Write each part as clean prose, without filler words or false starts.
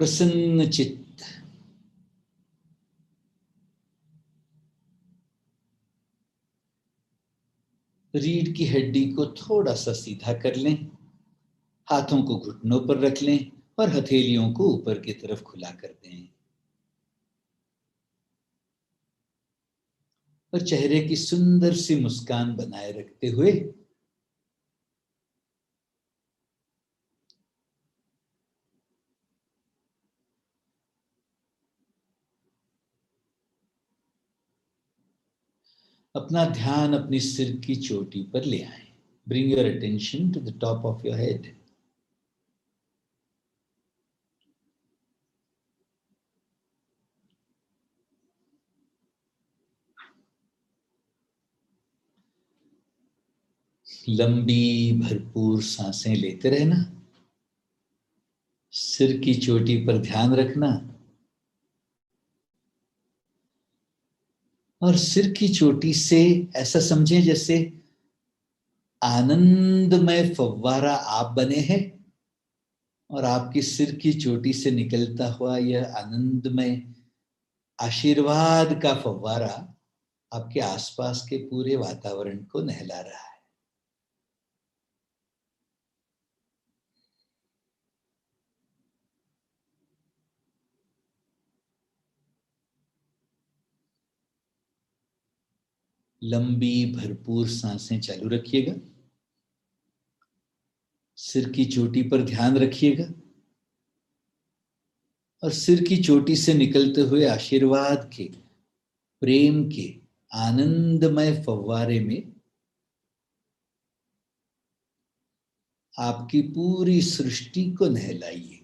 प्रसन्न चित्त, रीढ़ की हड्डी को थोड़ा सा सीधा कर लें, हाथों को घुटनों पर रख लें और हथेलियों को ऊपर की तरफ खुला कर दें और चेहरे की सुंदर सी मुस्कान बनाए रखते हुए अपना ध्यान अपनी सिर की चोटी पर ले आए। Bring your attention to the top of your head. लंबी भरपूर सांसें लेते रहना, सिर की चोटी पर ध्यान रखना और सिर की चोटी से ऐसा समझें जैसे आनंदमय फव्वारा आप बने हैं और आपकी सिर की चोटी से निकलता हुआ यह आनंदमय आशीर्वाद का फव्वारा आपके आसपास के पूरे वातावरण को नहला रहा है। लंबी भरपूर सांसें चालू रखिएगा, सिर की चोटी पर ध्यान रखिएगा और सिर की चोटी से निकलते हुए आशीर्वाद के, प्रेम के आनंदमय फव्वारे में आपकी पूरी सृष्टि को नहलाइएगा।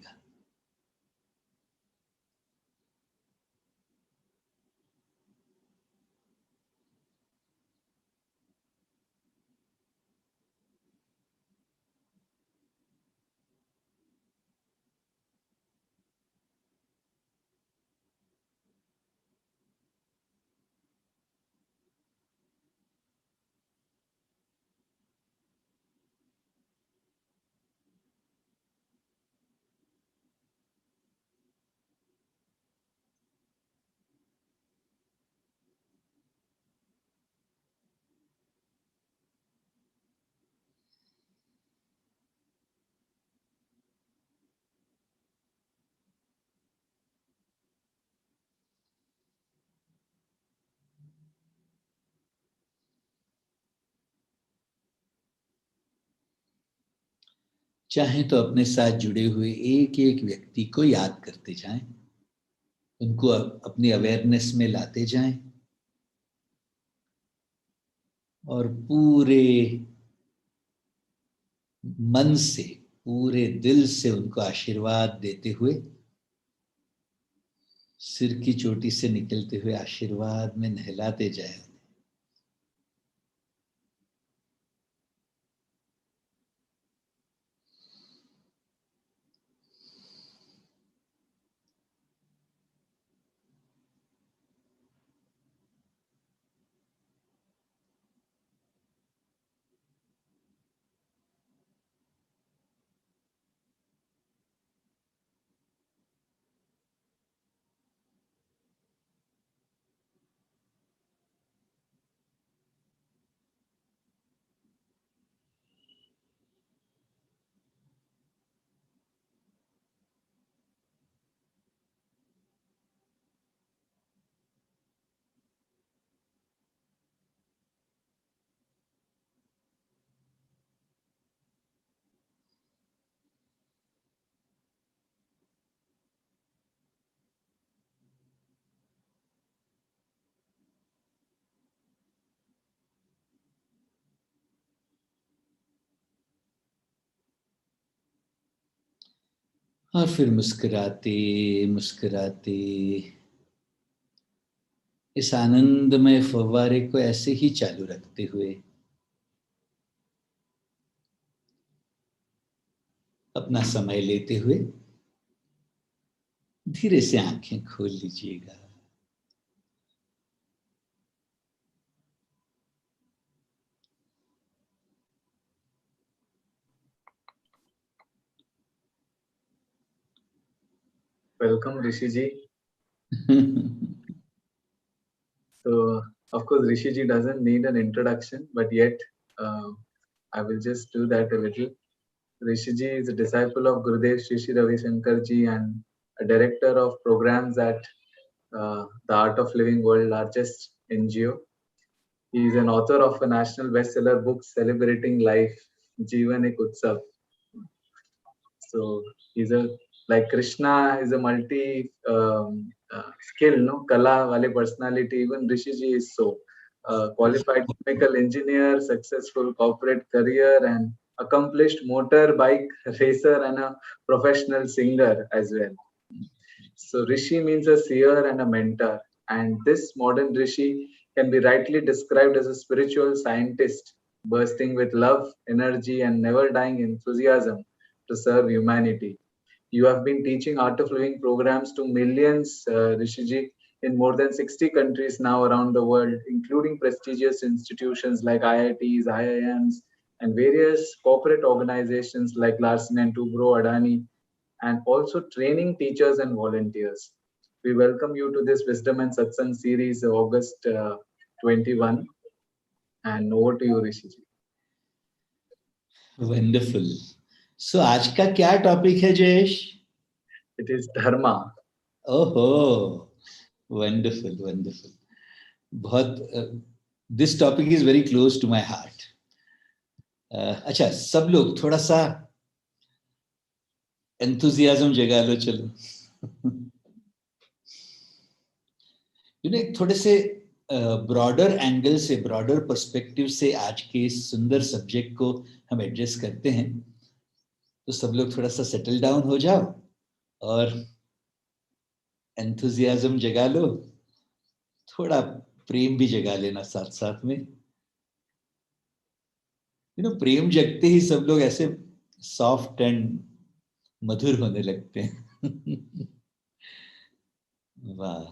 चाहे तो अपने साथ जुड़े हुए एक एक व्यक्ति को याद करते जाएं, उनको अपनी अवेयरनेस में लाते जाएं और पूरे मन से, पूरे दिल से उनको आशीर्वाद देते हुए, सिर की चोटी से निकलते हुए आशीर्वाद में नहलाते जाएं। और फिर मुस्कुराते मुस्कुराते इस आनंदमय फव्वारे को ऐसे ही चालू रखते हुए अपना समय लेते हुए धीरे से आंखें खोल लीजिएगा। Welcome, Rishi ji. So, of course, Rishi ji doesn't need an introduction, but yet I will just do that a little. Rishi ji is a disciple of Gurudev Shri Shri Ravi Shankar ji and a director of programs at the Art of Living World largest NGO. He is an author of a national bestseller book celebrating life, Jeevan Ek Utsav. So he's a like Krishna is a multi skill, no kala wale personality. Even Rishi ji is so qualified chemical engineer, successful corporate career, and accomplished motorbike racer and a professional singer as well. So Rishi means a seer and a mentor, and this modern Rishi can be rightly described as a spiritual scientist, bursting with love, energy, and never dying enthusiasm to serve humanity. You have been teaching Art of Living programs to millions, Rishiji, in more than 60 countries now around the world, including prestigious institutions like IITs, IIMs, and various corporate organizations like Larsen and Toubro, Adani, and also training teachers and volunteers. We welcome you to this Wisdom and Satsang series, August 21. And over to you, Rishiji. Wonderful. So आज का क्या topic है Jayesh? It is Dharma. ओहो, wonderful, wonderful. बहुत this topic is very close to my heart. अच्छा, सब लोग थोड़ा सा enthusiasm जगा लो चलो. एक थोड़े से ब्रॉडर एंगल से, ब्रॉडर पर्सपेक्टिव से आज के इस सुंदर सब्जेक्ट को हम एड्रेस करते हैं. तो सब लोग थोड़ा सा सेटल डाउन हो जाओ और एंथुजियाज्म जगा लो, थोड़ा प्रेम भी जगा लेना साथ साथ में. प्रेम जगते ही सब लोग ऐसे सॉफ्ट एंड मधुर होने लगते हैं. वाह.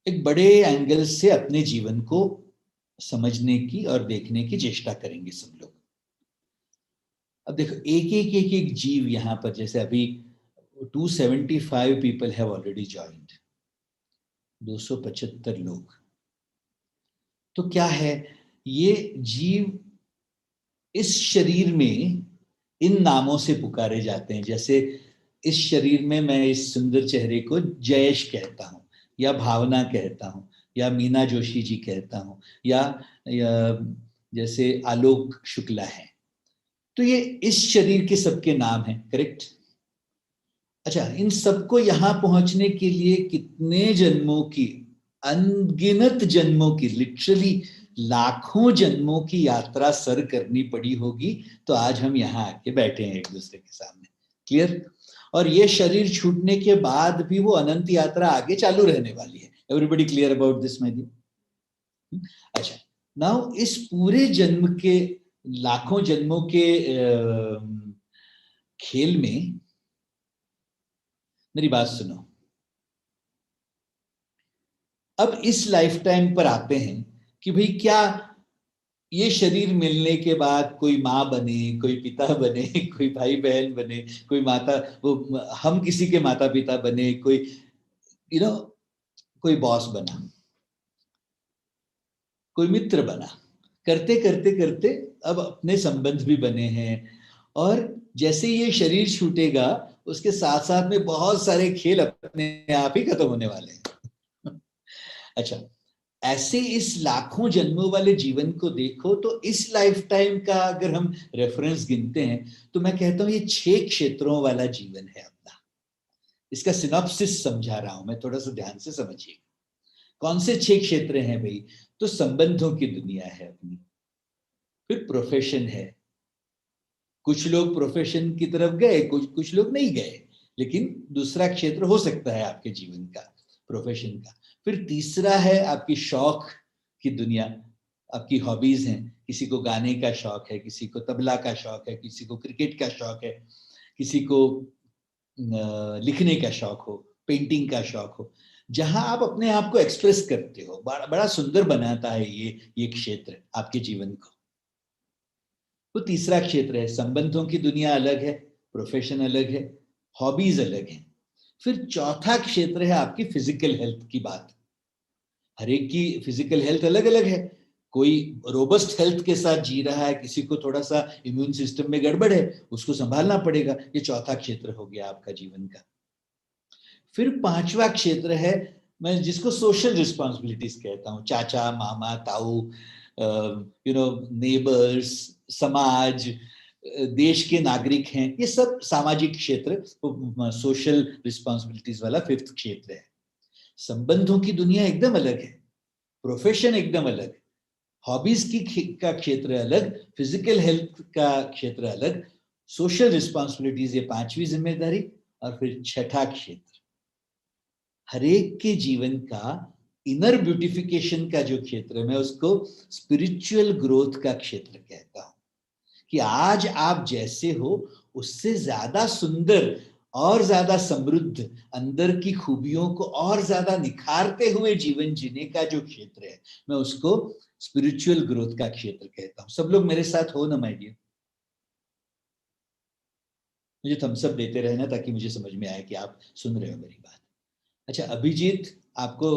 एक बड़े एंगल से अपने जीवन को समझने की और देखने की चेष्टा करेंगे सब लोग. अब देखो, एक जीव यहाँ पर, जैसे अभी 275 पीपल हैव ऑलरेडी जॉइंड, 275 लोग. तो क्या है, ये जीव इस शरीर में इन नामों से पुकारे जाते हैं. जैसे इस शरीर में मैं इस सुंदर चेहरे को जयेश कहता हूं, या भावना कहता हूं, या मीना जोशी जी कहता हूं, या जैसे आलोक शुक्ला है. तो ये इस शरीर के सबके नाम हैं, करेक्ट? अच्छा, इन सबको यहां पहुंचने के लिए कितने जन्मों की, अनगिनत जन्मों की, लिटरली लाखों जन्मों की यात्रा सर करनी पड़ी होगी, तो आज हम यहाँ आके बैठे हैं एक दूसरे के सामने. क्लियर? और ये शरीर छूटने के बाद भी वो अनंत यात्रा आगे चालू रहने वाली है. Everybody clear about this my dear? अच्छा, नाउ इस पूरे जन्म के, लाखों जन्मों के खेल में मेरी बात सुनो. अब इस लाइफ टाइम पर आते हैं कि भाई, क्या ये शरीर मिलने के बाद कोई माँ बने, कोई पिता बने, कोई भाई बहन बने, कोई माता, वो हम किसी के माता पिता बने, कोई कोई बॉस बना, कोई मित्र बना, करते करते करते अब अपने संबंध भी बने हैं. और जैसे ये शरीर छूटेगा, उसके साथ साथ में बहुत सारे खेल अपने आप ही खत्म होने वाले हैं. अच्छा, ऐसे इस लाखों जन्मों वाले जीवन को देखो तो इस लाइफ टाइम का अगर हम रेफरेंस गिनते हैं, तो मैं कहता हूं ये 6 क्षेत्रों वाला जीवन है अपना. इसका सिनॉप्सिस समझा रहा हूं मैं, थोड़ा सा ध्यान से समझिए. कौन से 6 क्षेत्र हैं भाई? तो संबंधों की दुनिया है अपनी, फिर प्रोफेशन है. कुछ लोग प्रोफेशन की तरफ गए, कुछ लोग नहीं गए, लेकिन दूसरा क्षेत्र हो सकता है आपके जीवन का, प्रोफेशन का. फिर तीसरा है आपकी शौक की दुनिया, आपकी हॉबीज हैं. किसी को गाने का शौक है, किसी को तबला का शौक है, किसी को क्रिकेट का शौक है, किसी को लिखने का शौक हो, पेंटिंग का शौक हो, जहां आप अपने आप को एक्सप्रेस करते हो. बड़ा सुंदर बनाता है ये क्षेत्र आपके जीवन को. तो तीसरा क्षेत्र है संबंधों की दुनिया, अलग है, प्रोफेशन अलग है. हॉबीज अलग हैं। फिर चौथा क्षेत्र है आपकी फिजिकल हेल्थ की बात। हर एक की फिजिकल हेल्थ अलग अलग है। कोई रोबस्ट हेल्थ के साथ जी रहा है, किसी को थोड़ा सा इम्यून सिस्टम में गड़बड़ है, उसको संभालना पड़ेगा। ये चौथा क्षेत्र हो गया आपका जीवन का। फिर पांचवा क्षेत्र है, मैं जिसको सोशल रिस्पॉन्सिबिलिटीज कहता हूँ, चाचा मामा ताऊ, नेबर्स, समाज, देश के नागरिक हैं, ये सब सामाजिक क्षेत्र, सोशल रिस्पॉन्सिबिलिटीज वाला फिफ्थ क्षेत्र है। संबंधों की दुनिया एकदम अलग है, प्रोफेशन एकदम अलग, हॉबीज का क्षेत्र अलग, फिजिकल हेल्थ का क्षेत्र अलग, सोशल रिस्पॉन्सिबिलिटीज ये पांचवी जिम्मेदारी, और फिर छठा क्षेत्र हरेक के जीवन का इनर ब्यूटिफिकेशन का जो क्षेत्र है, मैं उसको स्पिरिचुअल ग्रोथ का क्षेत्र कहता हूं। कि आज आप जैसे हो उससे ज्यादा सुंदर और ज्यादा समृद्ध, अंदर की खूबियों को और ज्यादा निखारते हुए जीवन जीने का जो क्षेत्र है, मैं उसको स्पिरिचुअल ग्रोथ का क्षेत्र कहता हूं। सब लोग मेरे साथ हो ना माय डियर? मुझे थम्स अप देते रहना ताकि मुझे समझ में आए कि आप सुन रहे हो मेरी बात। अच्छा अभिजीत, आपको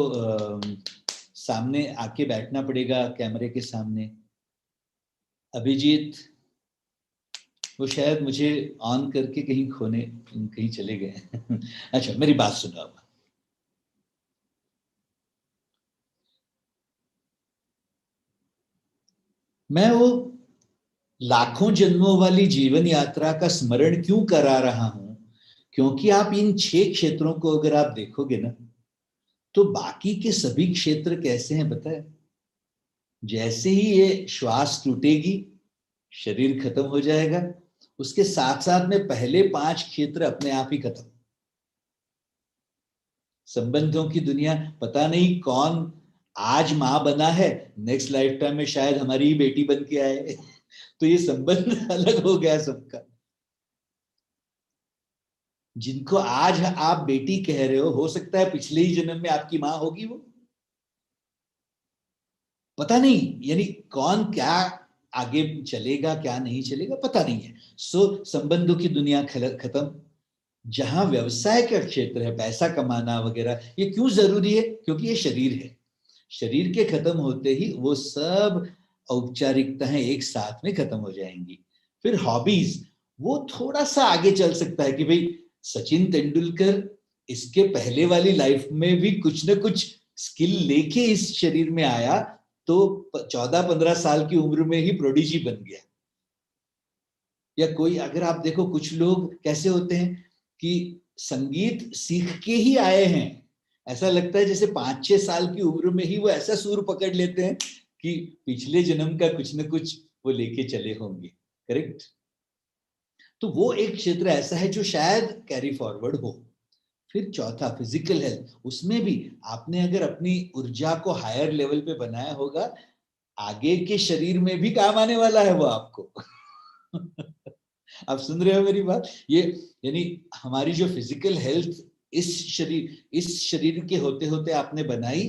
सामने आके बैठना पड़ेगा कैमरे के सामने। अभिजीत, वो शायद मुझे ऑन करके कहीं चले गए। अच्छा मेरी बात सुनो अब। मैं वो लाखों जन्मों वाली जीवन यात्रा का स्मरण क्यों करा रहा हूं? क्योंकि आप इन 6 क्षेत्रों को अगर आप देखोगे ना, तो बाकी के सभी क्षेत्र कैसे हैं पता है? जैसे ही ये श्वास टूटेगी, शरीर खत्म हो जाएगा, उसके साथ साथ में पहले 5 क्षेत्र अपने आप ही खत्म। संबंधों की दुनिया, पता नहीं कौन आज मां बना है, नेक्स्ट लाइफ टाइम में शायद हमारी ही बेटी बन के आए। तो ये संबंध अलग हो गया सबका। जिनको आज आप बेटी कह रहे हो सकता है पिछले ही जन्म में आपकी मां होगी वो, पता नहीं। यानी कौन क्या आगे चलेगा क्या नहीं चलेगा पता नहीं है। सो संबंधों की दुनिया खत्म। जहां व्यवसाय का क्षेत्र है, पैसा कमाना वगैरह, ये क्यों जरूरी है? क्योंकि ये शरीर है। शरीर के खत्म होते ही वो सब औपचारिकताएं एक साथ में खत्म हो जाएंगी। फिर हॉबीज, वो थोड़ा सा आगे चल सकता है कि भाई सचिन तेंदुलकर इसके पहले वाली लाइफ में भी कुछ ना कुछ स्किल लेके इस शरीर में आया, तो 14-15 साल की उम्र में ही प्रोडिजी बन गया। या कोई अगर आप देखो, कुछ लोग कैसे होते हैं कि संगीत सीख के ही आए हैं, ऐसा लगता है जैसे 5-6 साल की उम्र में ही वो ऐसा सुर पकड़ लेते हैं कि पिछले जन्म का कुछ न कुछ वो लेके चले होंगे। करेक्ट? तो वो एक क्षेत्र ऐसा है जो शायद कैरी फॉरवर्ड हो। फिर चौथा फिजिकल हेल्थ, उसमें भी आपने अगर अपनी ऊर्जा को हायर लेवल पे बनाया होगा, आगे के शरीर में भी काम आने वाला है वो आपको। आप सुन रहे हो मेरी बात? ये यानी हमारी जो फिजिकल हेल्थ इस शरीर के होते होते आपने बनाई,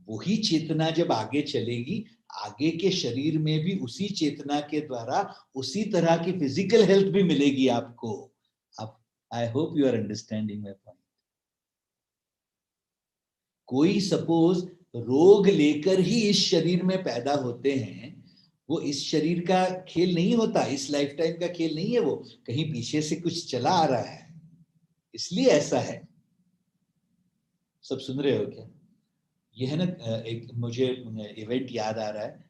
वही चेतना जब आगे चलेगी, आगे के शरीर में भी उसी चेतना के द्वारा उसी तरह की फिजिकल हेल्थ भी मिलेगी आपको। आप, I hope you are understanding my point. कोई सपोज रोग लेकर ही इस शरीर में पैदा होते हैं, वो इस शरीर का खेल नहीं होता, इस लाइफ टाइम का खेल नहीं है, वो कहीं पीछे से कुछ चला आ रहा है, इसलिए ऐसा है। सब सुन रहे हो क्या? ये है ना, एक मुझे इवेंट याद आ रहा है।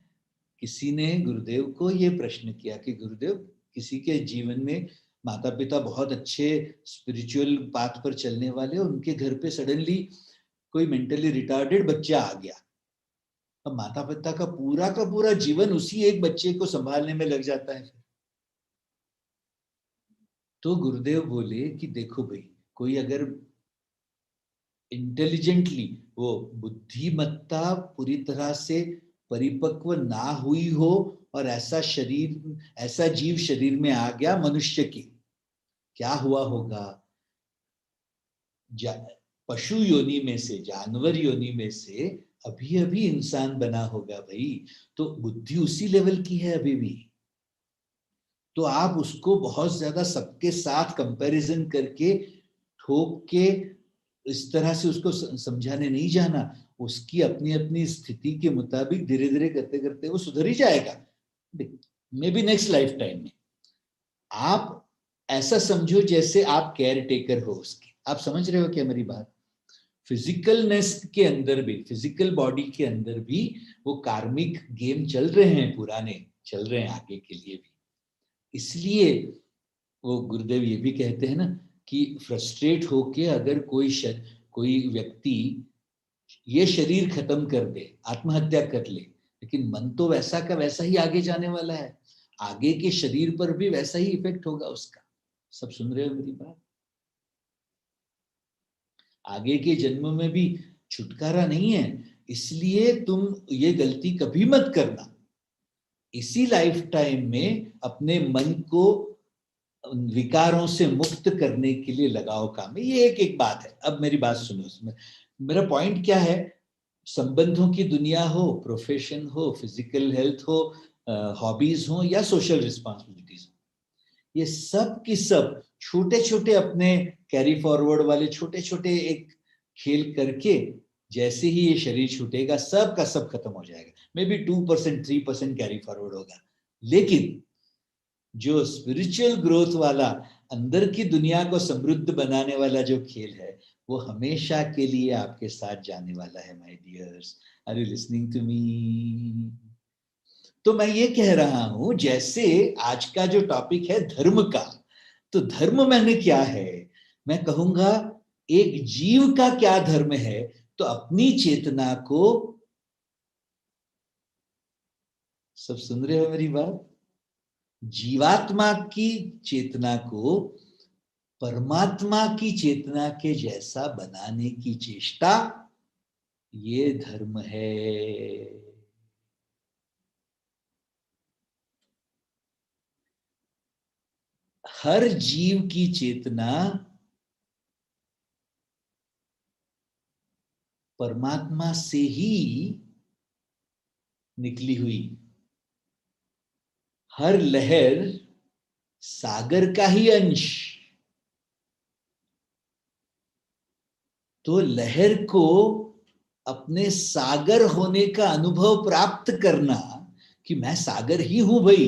किसी ने गुरुदेव को ये प्रश्न किया कि गुरुदेव, किसी के जीवन में माता पिता बहुत अच्छे स्पिरिचुअल पाथ पर चलने वाले, उनके घर पे सडनली कोई मेंटली रिटार्डेड बच्चा आ गया। अब माता पिता का पूरा जीवन उसी एक बच्चे को संभालने में लग जाता है। तो गुरुदेव बोले कि देखो भाई, कोई अगर इंटेलिजेंटली, वो बुद्धिमत्ता पूरी तरह से परिपक्व ना हुई हो और ऐसा जीव शरीर में आ गया मनुष्य की, क्या हुआ होगा? पशु योनि में से, जानवर योनि में से अभी अभी इंसान बना होगा भाई। तो बुद्धि उसी लेवल की है अभी भी। तो आप उसको बहुत ज्यादा सबके साथ कंपैरिजन करके ठोक के इस तरह से उसको समझाने नहीं जाना, उसकी अपनी अपनी स्थिति के मुताबिक धीरे धीरे करते करते वो सुधर ही जाएगा। May be next life time में आप ऐसा समझो जैसे आप केयर टेकर हो उसकी। आप समझ रहे हो क्या मेरी बात? फिजिकलनेस के अंदर भी, फिजिकल बॉडी के अंदर भी वो कार्मिक गेम चल रहे हैं, पुराने चल रहे हैं आगे के लिए भी। इसलिए वो गुरुदेव ये भी कहते हैं ना कि फ्रस्ट्रेट होके अगर कोई व्यक्ति ये शरीर खत्म कर दे, आत्महत्या कर ले, लेकिन मन तो वैसा का वैसा ही आगे जाने वाला है, आगे के शरीर पर भी वैसा ही इफेक्ट होगा उसका। सब सुन रहे हो मेरी बात? आगे के जन्म में भी छुटकारा नहीं है, इसलिए तुम ये गलती कभी मत करना। इसी लाइफ टाइम में अपने मन को विकारों से मुक्त करने के लिए लगाओ काम में। ये एक बात है। अब मेरी बात सुनो, उसमें मेरा पॉइंट क्या है, संबंधों की दुनिया हो, प्रोफेशन हो, फिजिकल हेल्थ हो, हॉबीज हो या सोशल रिस्पॉन्सिबिलिटीज हो, ये सब की सब छोटे छोटे अपने कैरी फॉरवर्ड वाले छोटे छोटे एक खेल करके जैसे ही ये शरीर छूटेगा सब का सब खत्म हो जाएगा। मे बी 2% 3% कैरी फॉरवर्ड होगा, लेकिन जो स्पिरिचुअल ग्रोथ वाला, अंदर की दुनिया को समृद्ध बनाने वाला जो खेल है, वो हमेशा के लिए आपके साथ जाने वाला है my dears. Are you listening to me? तो मैं ये कह रहा हूं, जैसे आज का जो टॉपिक है धर्म का, तो धर्म मैंने क्या है, मैं कहूंगा एक जीव का क्या धर्म है, तो अपनी चेतना को, सब सुन रहे हो मेरी बात, जीवात्मा की चेतना को परमात्मा की चेतना के जैसा बनाने की चेष्टा, ये धर्म है। हर जीव की चेतना परमात्मा से ही निकली हुई, हर लहर सागर का ही अंश। तो लहर को अपने सागर होने का अनुभव प्राप्त करना कि मैं सागर ही हूं भाई,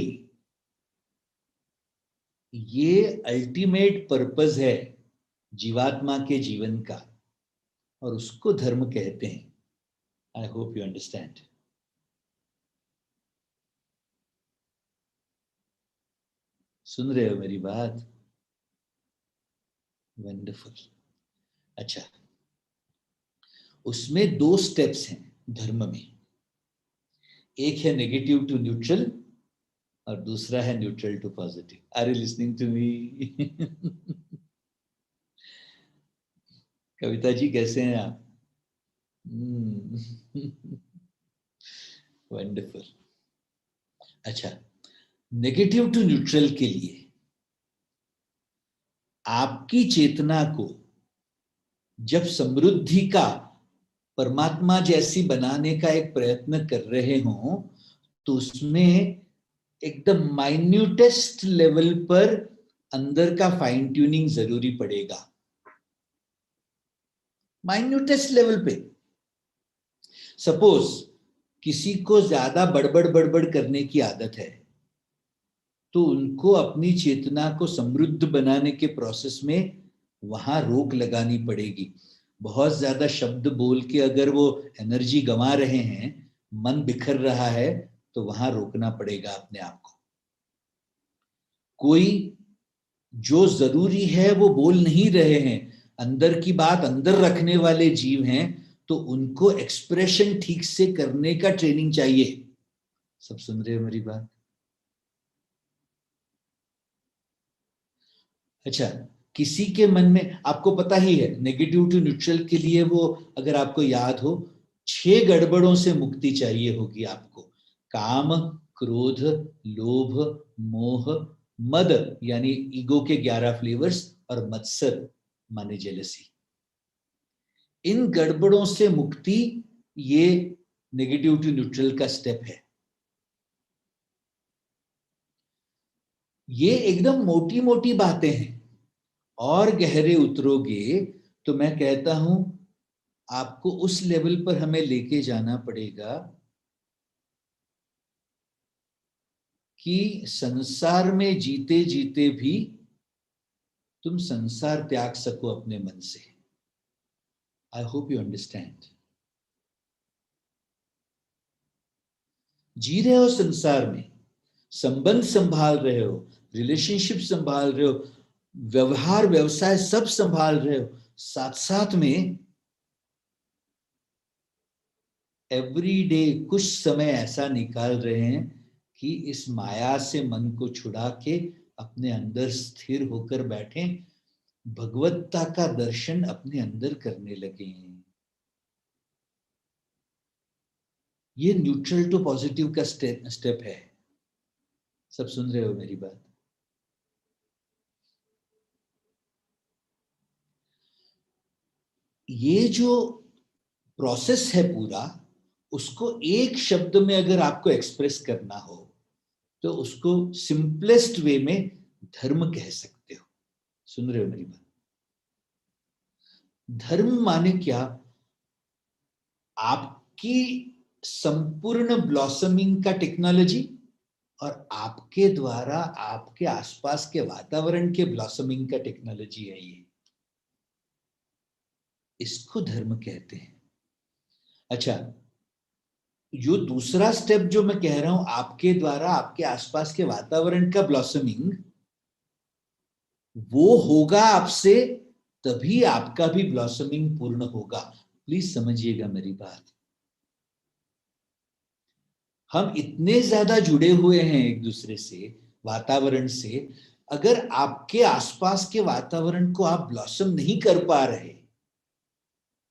ये अल्टीमेट पर्पस है जीवात्मा के जीवन का, और उसको धर्म कहते हैं। I hope you understand. सुन रहे हो मेरी बात? वंडरफुल। अच्छा, उसमें 2 स्टेप्स हैं धर्म में, एक है नेगेटिव टू न्यूट्रल और दूसरा है neutral to positive. Are you listening to me? Kavita ji कैसे हैं आप? वंडरफुल। अच्छा, नेगेटिव टू न्यूट्रल के लिए आपकी चेतना को जब समृद्धि का, परमात्मा जैसी बनाने का एक प्रयत्न कर रहे हो, तो उसमें एकदम माइन्यूटेस्ट लेवल पर अंदर का फाइन ट्यूनिंग जरूरी पड़ेगा। माइन्यूटेस्ट लेवल पे सपोज किसी को ज्यादा बड़बड़ बड़बड़ करने की आदत है, तो उनको अपनी चेतना को समृद्ध बनाने के प्रोसेस में वहां रोक लगानी पड़ेगी। बहुत ज्यादा शब्द बोल के अगर वो एनर्जी गंवा रहे हैं, मन बिखर रहा है, तो वहां रोकना पड़ेगा अपने आप को। कोई जो जरूरी है वो बोल नहीं रहे हैं, अंदर की बात अंदर रखने वाले जीव हैं, तो उनको एक्सप्रेशन ठीक से करने का ट्रेनिंग चाहिए। सब सुन रहे हो मेरी बात? अच्छा, किसी के मन में, आपको पता ही है नेगेटिव टू न्यूट्रल के लिए वो, अगर आपको याद हो, 6 गड़बड़ों से मुक्ति चाहिए होगी आपको। काम, क्रोध, लोभ, मोह, मद यानी ईगो के 11 फ्लेवर्स, और मत्सर माने जेलसी। इन गड़बड़ों से मुक्ति, ये नेगेटिव टू न्यूट्रल का स्टेप है। ये एकदम मोटी मोटी बातें हैं, और गहरे उतरोगे तो मैं कहता हूं आपको उस लेवल पर हमें लेके जाना पड़ेगा कि संसार में जीते जीते भी तुम संसार त्याग सको अपने मन से। I hope you understand. जी रहे हो संसार में, संबंध संभाल रहे हो, रिलेशनशिप संभाल रहे हो, व्यवहार व्यवसाय सब संभाल रहे हो, साथ साथ में एवरी डे कुछ समय ऐसा निकाल रहे हैं कि इस माया से मन को छुड़ा के अपने अंदर स्थिर होकर बैठे, भगवत्ता का दर्शन अपने अंदर करने लगे हैं। ये न्यूट्रल टू पॉजिटिव का स्टेप है। सब सुन रहे हो मेरी बात? ये जो प्रोसेस है पूरा, उसको एक शब्द में अगर आपको एक्सप्रेस करना हो तो उसको सिंपलेस्ट वे में धर्म कह सकते हो। सुन रहे हो मेरी बात? धर्म माने क्या? आपकी संपूर्ण ब्लॉसमिंग का टेक्नोलॉजी और आपके द्वारा आपके आसपास के वातावरण के ब्लॉसमिंग का टेक्नोलॉजी है ये। इसको धर्म कहते हैं। अच्छा, जो दूसरा स्टेप जो मैं कह रहा हूं, आपके द्वारा आपके आसपास के वातावरण का ब्लॉसमिंग, वो होगा आपसे, तभी आपका भी ब्लॉसमिंग पूर्ण होगा। प्लीज समझिएगा मेरी बात। हम इतने ज्यादा जुड़े हुए हैं एक दूसरे से, वातावरण से, अगर आपके आसपास के वातावरण को आप ब्लॉसम नहीं कर पा रहे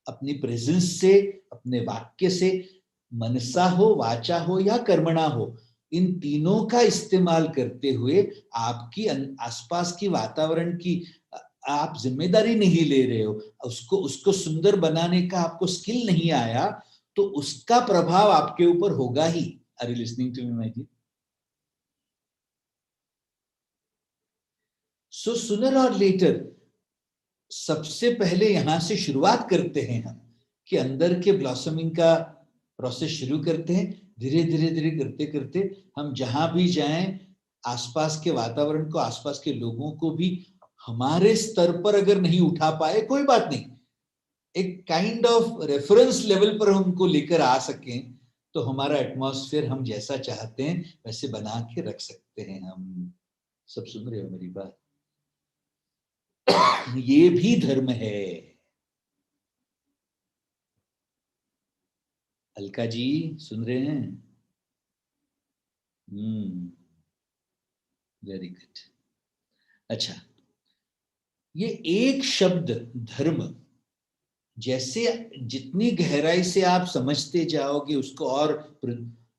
अपनी प्रेजेंस से, अपने वाक्य से, मनसा हो, वाचा हो या कर्मणा हो, इन तीनों का इस्तेमाल करते हुए आपकी आसपास की वातावरण की आप जिम्मेदारी नहीं ले रहे हो, उसको उसको सुंदर बनाने का आपको स्किल नहीं आया, तो उसका प्रभाव आपके ऊपर होगा ही। Are you listening to me my dear? So sooner और लेटर, सबसे पहले यहां से शुरुआत करते हैं हम, कि अंदर के ब्लॉसमिंग का प्रोसेस शुरू करते हैं। धीरे धीरे धीरे करते करते हम जहां भी जाएं, आसपास के वातावरण को, आसपास के लोगों को भी हमारे स्तर पर अगर नहीं उठा पाए कोई बात नहीं, एक काइंड ऑफ रेफरेंस लेवल पर हमको लेकर आ सकें, तो हमारा एटमॉस्फेयर हम जैसा चाहते हैं वैसे बना के रख सकते हैं हम। सब सुन रहे हो मेरी बात? ये भी धर्म है। अलका जी, सुन रहे हैं? Very good. अच्छा, ये एक शब्द धर्म, जैसे जितनी गहराई से आप समझते जाओगे, उसको और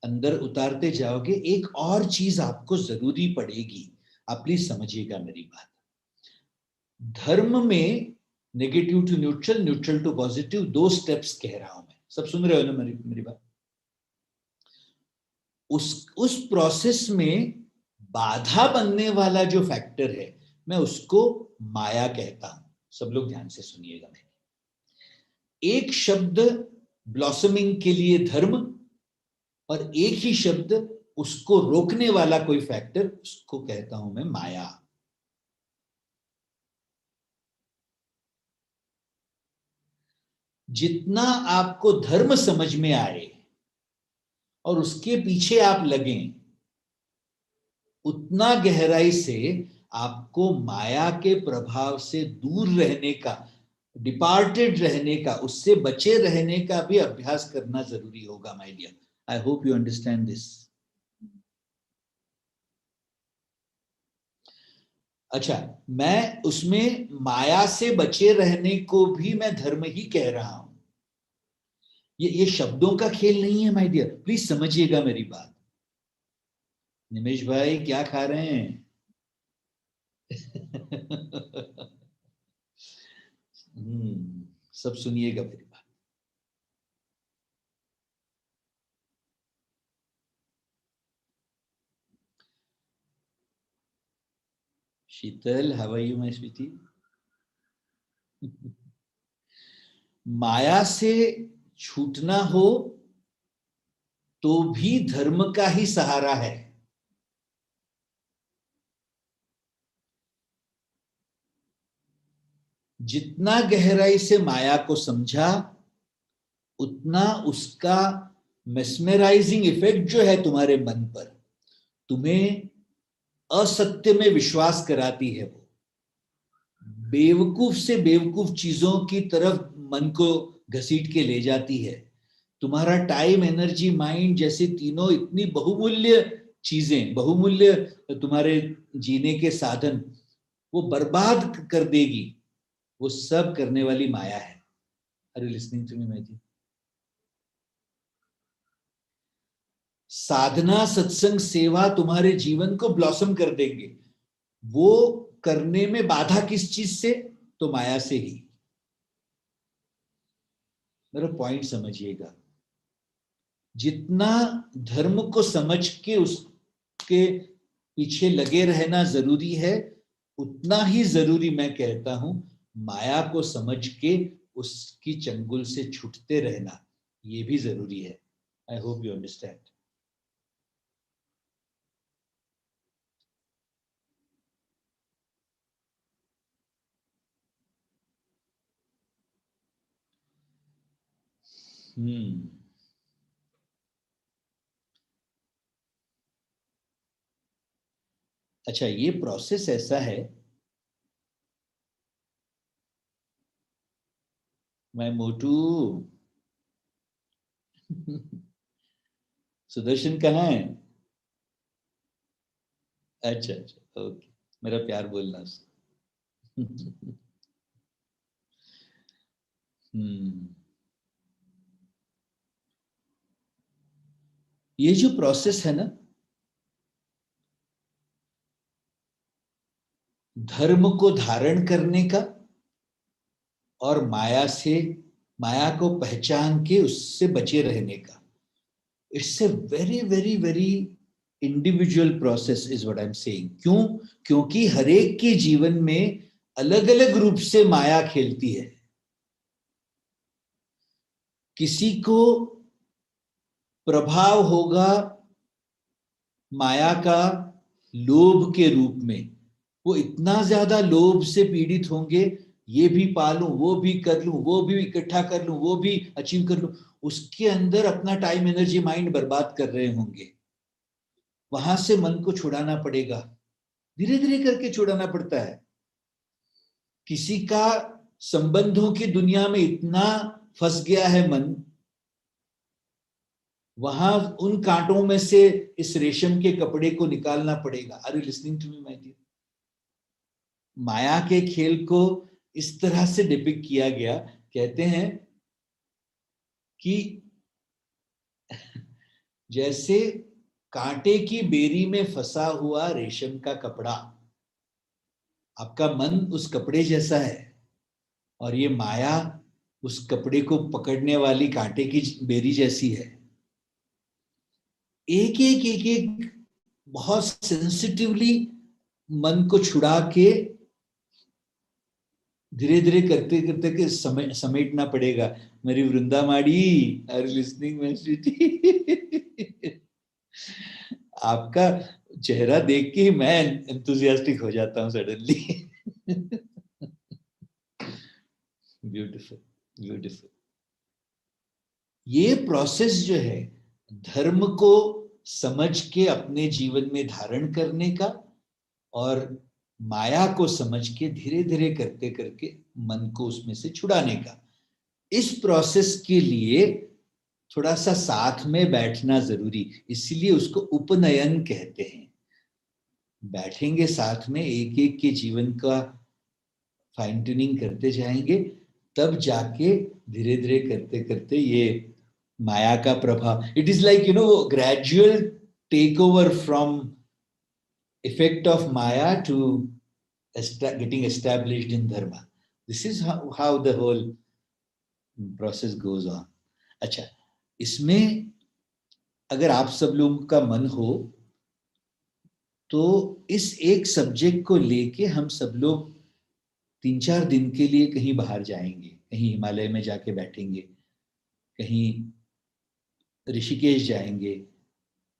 अंदर उतारते जाओगे, एक और चीज आपको जरूरी पड़ेगी। आप प्लीज समझिएगा मेरी बात। धर्म में negative to neutral, neutral to positive, दो स्टेप्स कह रहा हूं मैं। सब सुन रहे हो ना मेरी बात? उस प्रोसेस में बाधा बनने वाला जो फैक्टर है, मैं उसको माया कहता हूं। सब लोग ध्यान से सुनिएगा। एक शब्द ब्लॉसमिंग के लिए धर्म, और एक ही शब्द उसको रोकने वाला कोई फैक्टर, उसको कहता हूं मैं माया। जितना आपको धर्म समझ में आए और उसके पीछे आप लगें, उतना गहराई से आपको माया के प्रभाव से दूर रहने का, डिपार्टेड रहने का, उससे बचे रहने का भी अभ्यास करना जरूरी होगा my dear. I hope you understand this. अच्छा, मैं उसमें माया से बचे रहने को भी मैं धर्म ही कह रहा हूं। ये शब्दों का खेल नहीं है माय डियर, प्लीज समझिएगा मेरी बात। निमेश भाई क्या खा रहे हैं? सब सुनिएगा मेरी बात। Sheetal, how are you my sweetie? माया से छूटना हो तो भी धर्म का ही सहारा है। जितना गहराई से माया को समझा उतना उसका मेस्मराइजिंग इफेक्ट जो है तुम्हारे मन पर, तुम्हें असत्य में विश्वास कराती है। वो बेवकूफ से बेवकूफ चीजों की तरफ मन को घसीट के ले जाती है। तुम्हारा टाइम, एनर्जी, माइंड जैसे तीनों इतनी बहुमूल्य चीजें, बहुमूल्य तुम्हारे जीने के साधन वो बर्बाद कर देगी। वो सब करने वाली माया है। Are you listening to me मैजी? साधना, सत्संग, सेवा तुम्हारे जीवन को ब्लॉसम कर देंगे। वो करने में बाधा किस चीज से? तो माया से ही। मेरा पॉइंट समझिएगा। जितना धर्म को समझ के उसके पीछे लगे रहना जरूरी है, उतना ही जरूरी मैं कहता हूं माया को समझ के उसकी चंगुल से छूटते रहना, ये भी जरूरी है। आई होप यू अंडरस्टैंड। अच्छा, ये प्रोसेस ऐसा है, मैं मोटू सुदर्शन कहाँ है? अच्छा अच्छा, ओके, मेरा प्यार बोलना उसको। ये जो प्रोसेस है ना, धर्म को धारण करने का और माया को पहचान के उससे बचे रहने का, it's a very very very individual process is what I am saying. क्यों? क्योंकि हर एक के जीवन में अलग अलग रूप से माया खेलती है। किसी को प्रभाव होगा माया का लोभ के रूप में, वो इतना ज्यादा लोभ से पीड़ित होंगे, ये भी पालूं, वो भी कर लूं, वो भी इकट्ठा कर लूं, वो भी अचीव कर लूं, उसके अंदर अपना टाइम, एनर्जी, माइंड बर्बाद कर रहे होंगे। वहां से मन को छुड़ाना पड़ेगा, धीरे धीरे करके छुड़ाना पड़ता है। किसी का संबंधों की दुनिया में इतना फंस गया है मन, वहां उन कांटों में से इस रेशम के कपड़े को निकालना पड़ेगा। Are you listening to me my dear? माया के खेल को इस तरह से डिपिक्ट किया गया, कहते हैं कि जैसे कांटे की बेरी में फंसा हुआ रेशम का कपड़ा, आपका मन उस कपड़े जैसा है और ये माया उस कपड़े को पकड़ने वाली कांटे की बेरी जैसी है। एक एक एक एक बहुत सेंसिटिवली मन को छुड़ा के धीरे धीरे करते करते के समेटना पड़ेगा। मेरी वृंदा माड़ी, आर लिसनिंग माय स्वीटी? आपका चेहरा देख के ही मैं एंथुसियास्टिक हो जाता हूं सडनली। Beautiful beautiful. ये प्रोसेस जो है धर्म को समझ के अपने जीवन में धारण करने का और माया को समझ के धीरे धीरे करते करके मन को उसमें से छुड़ाने का, इस प्रोसेस के लिए थोड़ा सा साथ में बैठना जरूरी, इसीलिए उसको उपनयन कहते हैं। बैठेंगे साथ में, एक एक के जीवन का फाइन ट्यूनिंग करते जाएंगे, तब जाके धीरे धीरे करते करते ये माया का प्रभाव, it is like gradual take over from effect of Maya to getting established in Dharma. This is how the whole process goes on. अच्छा, इसमें अगर आप सब लोगों का मन हो तो इस एक सब्जेक्ट को लेके हम सब लोग 3-4 दिन के लिए कहीं बाहर जाएंगे, कहीं हिमालय में जाके बैठेंगे, कहीं ऋषिकेश जाएंगे,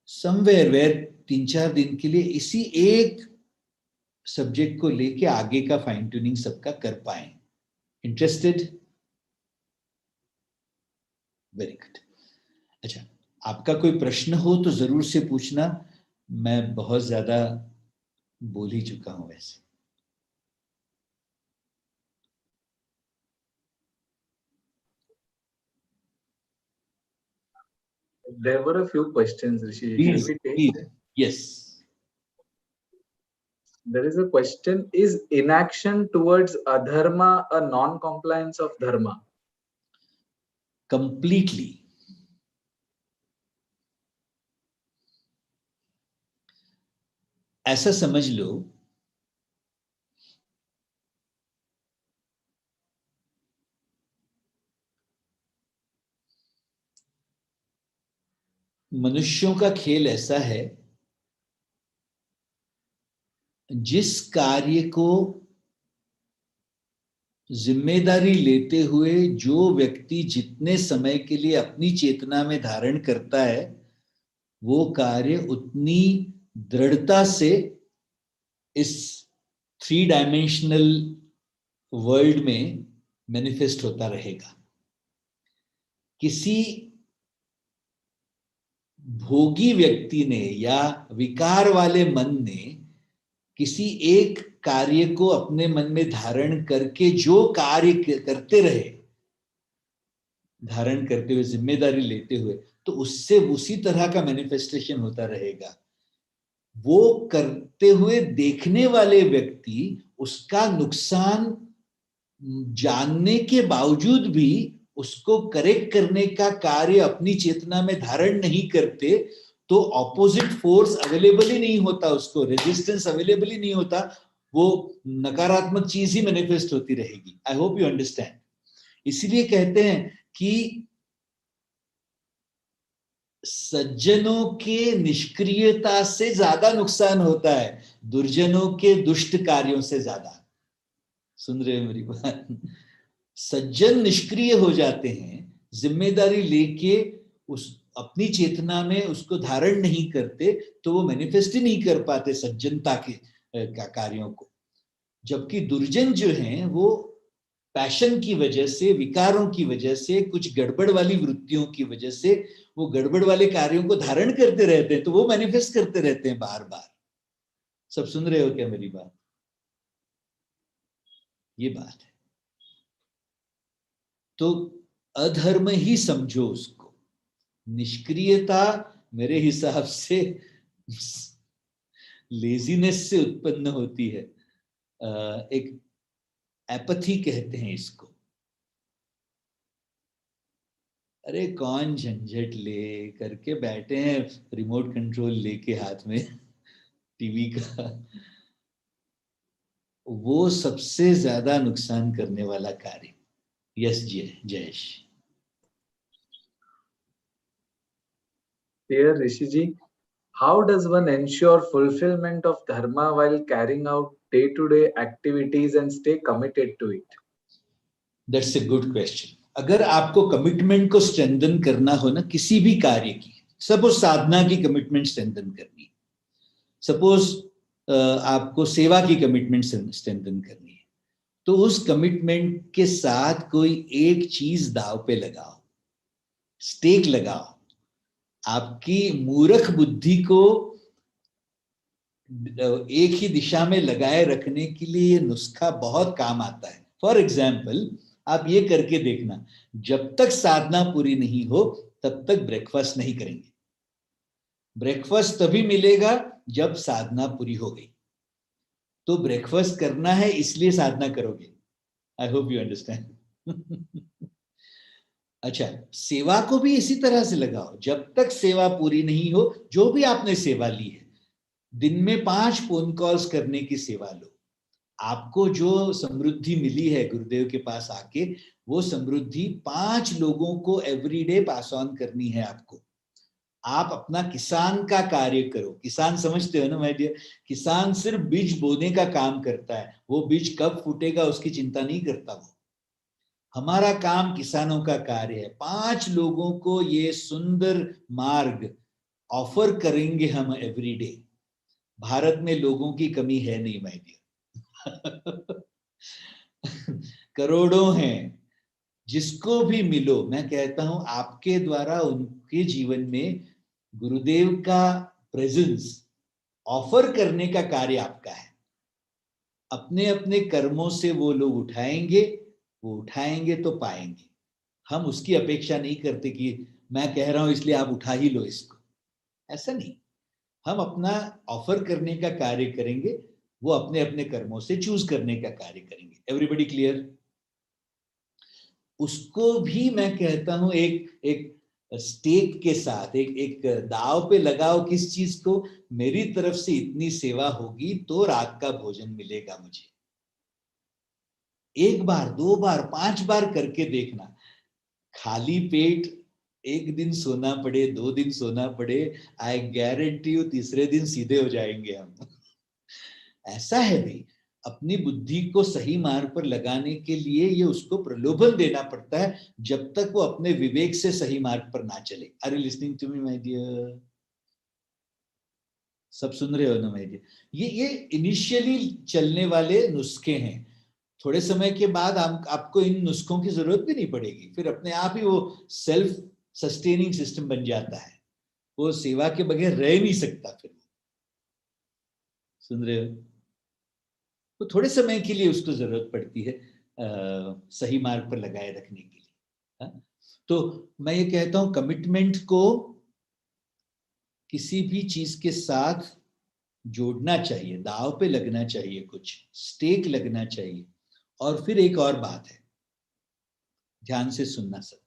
समवेयर वेयर 3-4 दिन के लिए इसी एक सब्जेक्ट को लेके आगे का फाइन ट्यूनिंग सबका कर पाए। इंटरेस्टेड? Very good. अच्छा, आपका कोई प्रश्न हो तो जरूर से पूछना, मैं बहुत ज्यादा बोल ही चुका हूं वैसे। There were a few questions, Rishi. Shall we take them? Yes. There is a question: is inaction towards adharma a non-compliance of dharma? Completely. ऐसा समझ लो, मनुष्यों का खेल ऐसा है, जिस कार्य को जिम्मेदारी लेते हुए जो व्यक्ति जितने समय के लिए अपनी चेतना में धारण करता है, वो कार्य उतनी दृढ़ता से इस 3 डायमेंशनल वर्ल्ड में मैनिफेस्ट होता रहेगा। किसी भोगी व्यक्ति ने या विकार वाले मन ने किसी एक कार्य को अपने मन में धारण करके जो कार्य करते रहे, धारण करते हुए, जिम्मेदारी लेते हुए, तो उससे उसी तरह का मैनिफेस्टेशन होता रहेगा। वो करते हुए देखने वाले व्यक्ति उसका नुकसान जानने के बावजूद भी उसको करेक्ट करने का कार्य अपनी चेतना में धारण नहीं करते, तो ऑपोजिट फोर्स अवेलेबल ही नहीं होता, उसको रेजिस्टेंस अवेलेबल ही नहीं होता, वो नकारात्मक चीज ही मैनिफेस्ट होती रहेगी। आई होप यू अंडरस्टैंड। इसलिए कहते हैं कि सज्जनों के निष्क्रियता से ज्यादा नुकसान होता है दुर्जनों के दुष्ट कार्यों से ज्यादा। सुन रहे हो मेरी बात? सज्जन निष्क्रिय हो जाते हैं, जिम्मेदारी लेके उस अपनी चेतना में उसको धारण नहीं करते, तो वो मैनिफेस्ट ही नहीं कर पाते सज्जनता के कार्यों को। जबकि दुर्जन जो हैं वो पैशन की वजह से, विकारों की वजह से, कुछ गड़बड़ वाली वृत्तियों की वजह से वो गड़बड़ वाले कार्यों को धारण करते रहते हैं, तो वो मैनिफेस्ट करते रहते हैं बार बार। सब सुन रहे हो क्या मेरी बात? ये बात है। तो अधर्म ही समझो उसको। निष्क्रियता मेरे हिसाब से लेजीनेस से उत्पन्न होती है, एक एपथी कहते हैं इसको। अरे कौन झंझट ले करके बैठे हैं रिमोट कंट्रोल लेके हाथ में टीवी का, वो सबसे ज्यादा नुकसान करने वाला कार्य। Yes Jayesh. Dear Rishiji, how does one ensure fulfillment of dharma while carrying out day-to-day activities and stay committed to it? That's a good question. अगर आपको कमिटमेंट को स्ट्रेंथन करना हो ना किसी भी कार्य की, सपोज साधना की कमिटमेंट स्ट्रेंथन करनी है, सपोज आपको सेवा की कमिटमेंट स्ट्रेंथन करनी है, तो उस कमिटमेंट के साथ कोई एक चीज दाव पे लगाओ, स्टेक लगाओ। आपकी मूर्ख बुद्धि को एक ही दिशा में लगाए रखने के लिए ये नुस्खा बहुत काम आता है। फॉर एग्जाम्पल, आप ये करके देखना, जब तक साधना पूरी नहीं हो तब तक ब्रेकफास्ट नहीं करेंगे। ब्रेकफास्ट तभी मिलेगा जब साधना पूरी हो गई। तो ब्रेकफास्ट करना है इसलिए साधना करोगे। आई होप यू अंडरस्टैंड। अच्छा, सेवा को भी इसी तरह से लगाओ। जब तक सेवा पूरी नहीं हो, जो भी आपने सेवा ली है, दिन में 5 फोन कॉल्स करने की सेवा लो। आपको जो समृद्धि मिली है गुरुदेव के पास आके, वो समृद्धि 5 लोगों को एवरीडे पास ऑन करनी है आपको। आप अपना किसान का कार्य करो। किसान समझते हो ना माय डियर, किसान सिर्फ बीज बोने का काम करता है, वो बीज कब फूटेगा उसकी चिंता नहीं करता वो। हमारा काम किसानों का कार्य है। 5 लोगों को ये सुंदर मार्ग ऑफर करेंगे हम एवरी डे। भारत में लोगों की कमी है नहीं माय डियर। करोड़ों हैं। जिसको भी मिलो, मैं कहता हूं आपके द्वारा उनके जीवन में गुरुदेव का प्रेजेंस ऑफर करने का कार्य आपका है। अपने अपने कर्मों से वो लोग उठाएंगे, वो उठाएंगे तो पाएंगे। हम उसकी अपेक्षा नहीं करते कि मैं कह रहा हूं इसलिए आप उठा ही लो इसको, ऐसा नहीं। हम अपना ऑफर करने का कार्य करेंगे, वो अपने अपने कर्मों से चूज करने का कार्य करेंगे। Everybody clear? उसको भी मैं कहता हूं एक एक स्टेक के साथ, एक एक दाव पे लगाओ किस चीज को, मेरी तरफ से इतनी सेवा होगी तो रात का भोजन मिलेगा मुझे। 1 बार 2 बार 5 बार करके देखना। खाली पेट 1 दिन सोना पड़े, 2 दिन सोना पड़े, आई गारंटी यू तीसरे दिन सीधे हो जाएंगे हम। ऐसा है भाई, अपनी बुद्धि को सही मार्ग पर लगाने के लिए ये उसको प्रलोभन देना पड़ता है, जब तक वो अपने विवेक से सही मार्ग पर ना चले। Are you listening to me my dear? सब सुन रहे हो ना माय डियर? ये इनिशियली चलने वाले नुस्खे हैं। थोड़े समय के बाद आपको इन नुस्खों की जरूरत भी नहीं पड़ेगी, फिर अपने आप ही वो सेल्फ सस्टेनिंग सिस्टम बन जाता है। वो सेवा के बगैर रह नहीं सकता फिर। सुन रहे हो? तो थोड़े समय के लिए उसको जरूरत पड़ती है सही मार्ग पर लगाए रखने के लिए। हा? तो मैं ये कहता हूं कमिटमेंट को किसी भी चीज के साथ जोड़ना चाहिए, दाव पे लगना चाहिए, कुछ स्टेक लगना चाहिए। और फिर एक और बात है, ध्यान से सुनना सब।